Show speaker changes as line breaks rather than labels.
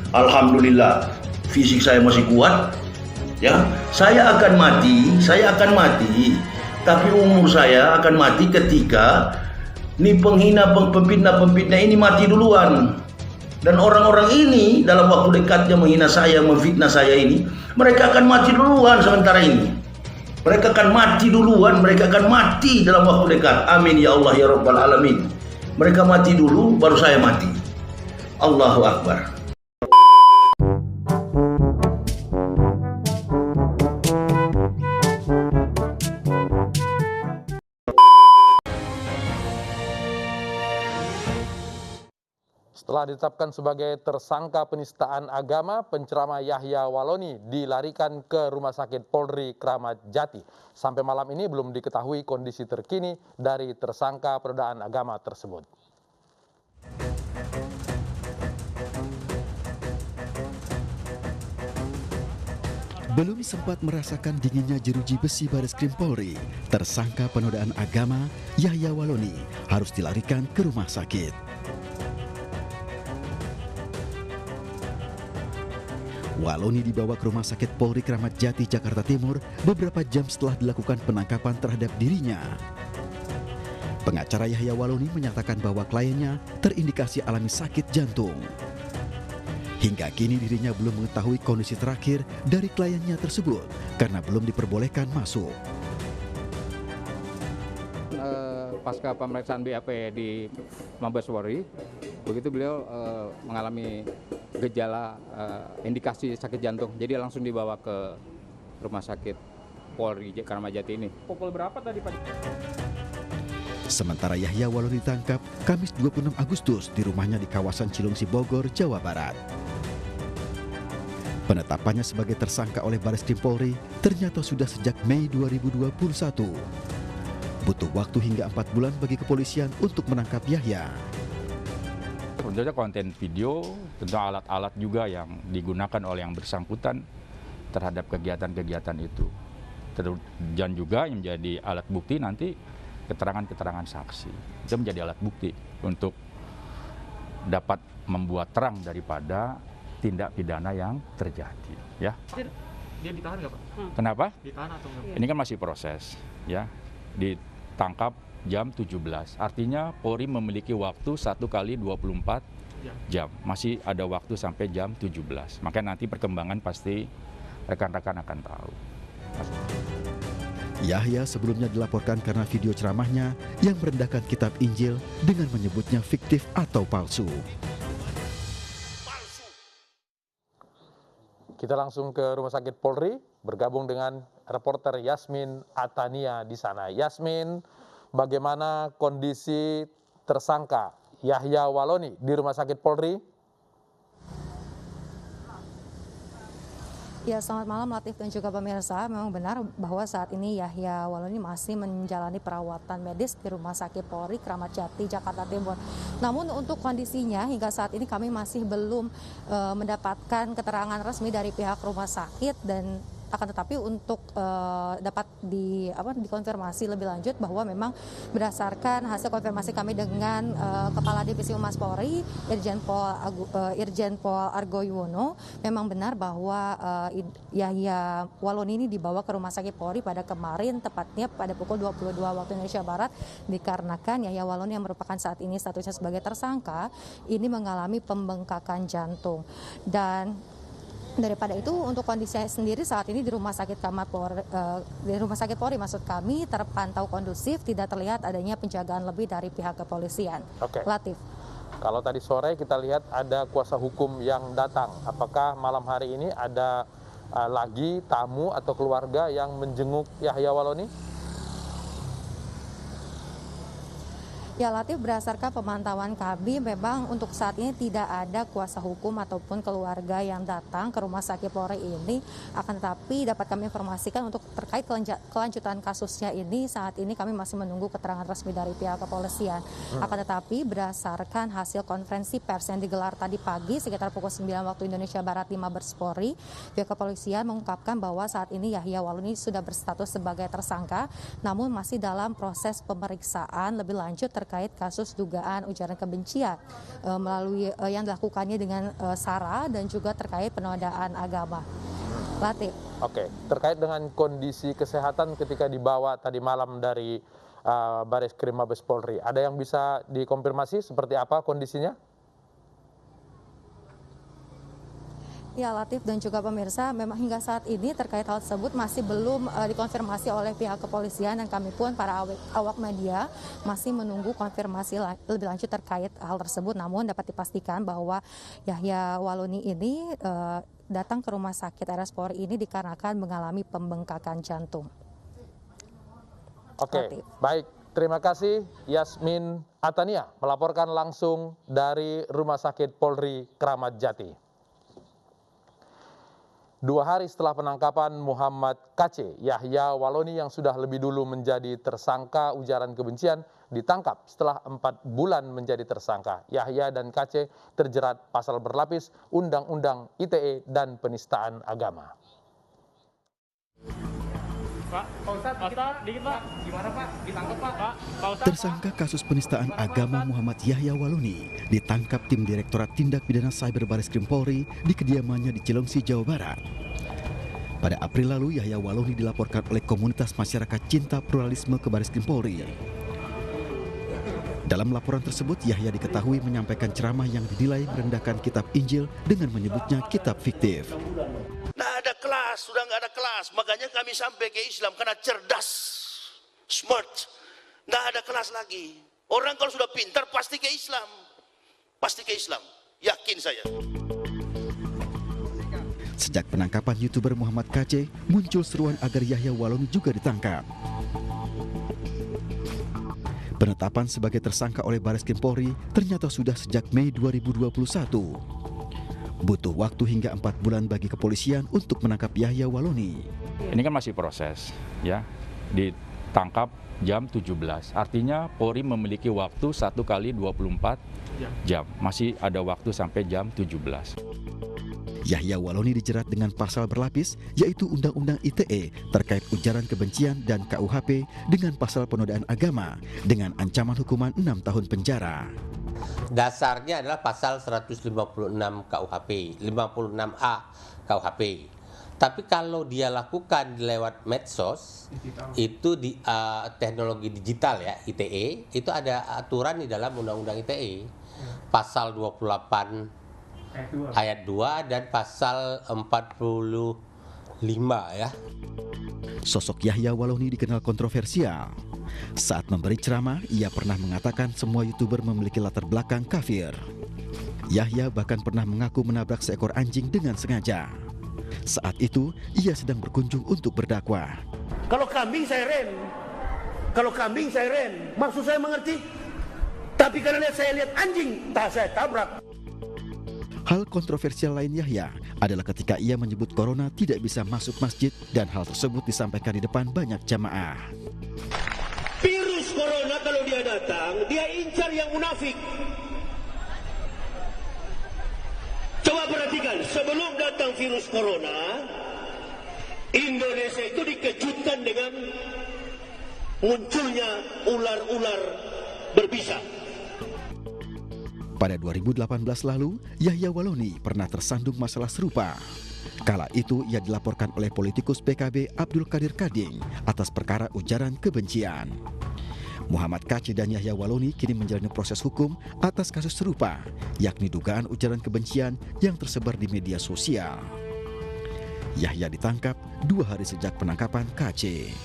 Alhamdulillah, fisik saya masih kuat. Ya, saya akan mati, tapi umur saya akan mati ketika pempitnah ini mati duluan. Dan orang-orang ini dalam waktu dekatnya menghina saya, memfitnah saya ini, mereka akan mati duluan sementara ini. Mereka akan mati duluan, mereka akan mati dalam waktu dekat. Amin ya Allah ya Rabbal Alamin. Mereka mati dulu, baru saya mati. Allahu Akbar.
Setelah ditetapkan sebagai tersangka penistaan agama, penceramah Yahya Waloni dilarikan ke Rumah Sakit Polri Kramat Jati. Sampai malam ini belum diketahui kondisi terkini dari tersangka penodaan agama tersebut.
Belum sempat merasakan dinginnya jeruji besi Bareskrim Polri, tersangka penodaan agama Yahya Waloni harus dilarikan ke rumah sakit. Waloni dibawa ke Rumah Sakit Polri Kramat Jati, Jakarta Timur beberapa jam setelah dilakukan penangkapan terhadap dirinya. Pengacara Yahya Waloni menyatakan bahwa kliennya terindikasi alami sakit jantung. Hingga kini dirinya belum mengetahui kondisi terakhir dari kliennya tersebut karena belum diperbolehkan masuk.
Pasca pemeriksaan BAP di Mabes Polri, begitu beliau mengalami gejala indikasi sakit jantung, jadi langsung dibawa ke Rumah Sakit Polri Kramat Jati ini.
Pukul berapa tadi Pak?
Sementara Yahya Waloni ditangkap Kamis 26 Agustus di rumahnya di kawasan Cilungsi, Bogor, Jawa Barat. Penetapannya sebagai tersangka oleh Bareskrim Polri ternyata sudah sejak Mei 2021. Butuh waktu hingga 4 bulan bagi kepolisian untuk menangkap Yahya.
Tentunya konten video, tentu alat-alat juga yang digunakan oleh yang bersangkutan terhadap kegiatan-kegiatan itu. Dan juga yang menjadi alat bukti nanti keterangan-keterangan saksi. Itu menjadi alat bukti untuk dapat membuat terang daripada tindak pidana yang terjadi. Ya.
Dia ditahan nggak Pak?
Kenapa?
Ditahan atau enggak?
Ini kan masih proses, ya. Ditangkap jam 17. Artinya Polri memiliki waktu 1 kali 24 jam. Masih ada waktu sampai jam 17. Maka nanti perkembangan pasti rekan-rekan akan tahu.
Yahya sebelumnya dilaporkan karena video ceramahnya yang merendahkan kitab Injil dengan menyebutnya fiktif atau palsu.
Kita langsung ke Rumah Sakit Polri, bergabung dengan reporter Yasmin Atania di sana. Yasmin, bagaimana kondisi tersangka Yahya Waloni di Rumah Sakit Polri?
Ya, selamat malam Latif dan juga pemirsa. Memang benar bahwa saat ini Yahya Waloni masih menjalani perawatan medis di Rumah Sakit Polri Kramat Jati, Jakarta Timur. Namun untuk kondisinya hingga saat ini kami masih belum mendapatkan keterangan resmi dari pihak rumah sakit, dan akan tetapi untuk dapat dikonfirmasi lebih lanjut bahwa memang berdasarkan hasil konfirmasi kami dengan Kepala Divisi Humas Polri Irjen Pol Argo Yuwono, memang benar bahwa Yahya Waloni ini dibawa ke Rumah Sakit Polri pada kemarin, tepatnya pada pukul 22 waktu Indonesia Barat, dikarenakan Yahya Waloni yang merupakan saat ini statusnya sebagai tersangka ini mengalami pembengkakan jantung. Dan daripada itu, untuk kondisi sendiri saat ini di Rumah Sakit Polri maksud kami terpantau kondusif, tidak terlihat adanya penjagaan lebih dari pihak kepolisian.
Oke.
Latif.
Kalau tadi sore kita lihat ada kuasa hukum yang datang. Apakah malam hari ini ada lagi tamu atau keluarga yang menjenguk Yahya Waloni?
Ya Latif, berdasarkan pemantauan kami memang untuk saat ini tidak ada kuasa hukum ataupun keluarga yang datang ke Rumah Sakit Polri ini. Akan tetapi dapat kami informasikan untuk terkait kelanjutan kasusnya ini, saat ini kami masih menunggu keterangan resmi dari pihak kepolisian. Akan tetapi berdasarkan hasil konferensi pers yang digelar tadi pagi sekitar pukul 9 waktu Indonesia Barat di Mabes Polri, pihak kepolisian mengungkapkan bahwa saat ini Yahya Waloni sudah berstatus sebagai tersangka, namun masih dalam proses pemeriksaan lebih lanjut terkait terkait kasus dugaan ujaran kebencian melalui yang dilakukannya dengan SARA dan juga terkait penodaan agama. Latif.
Oke, terkait dengan kondisi kesehatan ketika dibawa tadi malam dari Bareskrim Mabes Polri, ada yang bisa dikonfirmasi seperti apa kondisinya?
Ya, Latif dan juga pemirsa, memang hingga saat ini terkait hal tersebut masih belum dikonfirmasi oleh pihak kepolisian, dan kami pun para awak media masih menunggu konfirmasi lebih lanjut terkait hal tersebut. Namun dapat dipastikan bahwa Yahya Waloni ini datang ke rumah sakit RS Polri ini dikarenakan mengalami pembengkakan jantung.
Oke, baik. Terima kasih Yasmin Atania melaporkan langsung dari Rumah Sakit Polri Kramat Jati. 2 hari setelah penangkapan Muhammad KC, Yahya Waloni yang sudah lebih dulu menjadi tersangka ujaran kebencian ditangkap setelah 4 bulan menjadi tersangka. Yahya dan KC terjerat pasal berlapis Undang-Undang ITE dan penistaan agama.
Pak Ustadz, dikit Pak. Gimana Pak? Ditangkap Pak? Pak Ustadz.
Tersangka kasus penistaan agama Muhammad Yahya Waloni ditangkap tim Direktorat Tindak Pidana Cyber Bareskrim Polri di kediamannya di Cilengsi, Jawa Barat. Pada April lalu, Yahya Waloni dilaporkan oleh komunitas masyarakat cinta pluralisme ke Bareskrim Polri. Dalam laporan tersebut, Yahya diketahui menyampaikan ceramah yang dinilai merendahkan kitab Injil dengan menyebutnya kitab fiktif.
Nggak ada kelas, sudah nggak ada kelas. Makanya kami sampai ke Islam karena cerdas, smart. Nggak ada kelas lagi. Orang kalau sudah pintar pasti ke Islam. Pasti ke Islam, yakin saya.
Sejak penangkapan YouTuber Muhammad KC, muncul seruan agar Yahya Waloni juga ditangkap. Penetapan sebagai tersangka oleh Bareskrim Polri ternyata sudah sejak Mei 2021. Butuh waktu hingga 4 bulan bagi kepolisian untuk menangkap Yahya Waloni.
Ini kan masih proses, ya. Ditangkap jam 17. Artinya Polri memiliki waktu 1 kali 24 jam. Masih ada waktu sampai jam 17.
Yahya Waloni dijerat dengan pasal berlapis, yaitu Undang-Undang ITE terkait ujaran kebencian dan KUHP dengan pasal penodaan agama dengan ancaman hukuman 6 tahun penjara.
Dasarnya adalah pasal 156 KUHP, 56A KUHP. Tapi kalau dia lakukan lewat medsos, itu di teknologi digital ya, ITE, itu ada aturan di dalam Undang-Undang ITE. Pasal 28 ayat 2 dan pasal 45 ya.
Sosok Yahya Waloni dikenal kontroversial. Saat memberi ceramah, ia pernah mengatakan semua YouTuber memiliki latar belakang kafir. Yahya bahkan pernah mengaku menabrak seekor anjing dengan sengaja. Saat itu, ia sedang berkunjung untuk berdakwah.
Kalau kambing saya rem, maksud saya mengerti. Tapi karena saya lihat anjing, saya tabrak.
Hal kontroversial lain Yahya adalah ketika ia menyebut corona tidak bisa masuk masjid dan hal tersebut disampaikan di depan banyak jamaah.
Virus corona kalau dia datang, dia incar yang munafik. Coba perhatikan, sebelum datang virus corona, Indonesia itu dikejutkan dengan munculnya ular-ular berbisa.
Pada 2018 lalu, Yahya Waloni pernah tersandung masalah serupa. Kala itu ia dilaporkan oleh politikus PKB Abdul Qadir Kading atas perkara ujaran kebencian. Muhammad KC dan Yahya Waloni kini menjalani proses hukum atas kasus serupa, yakni dugaan ujaran kebencian yang tersebar di media sosial. Yahya ditangkap 2 hari sejak penangkapan KC.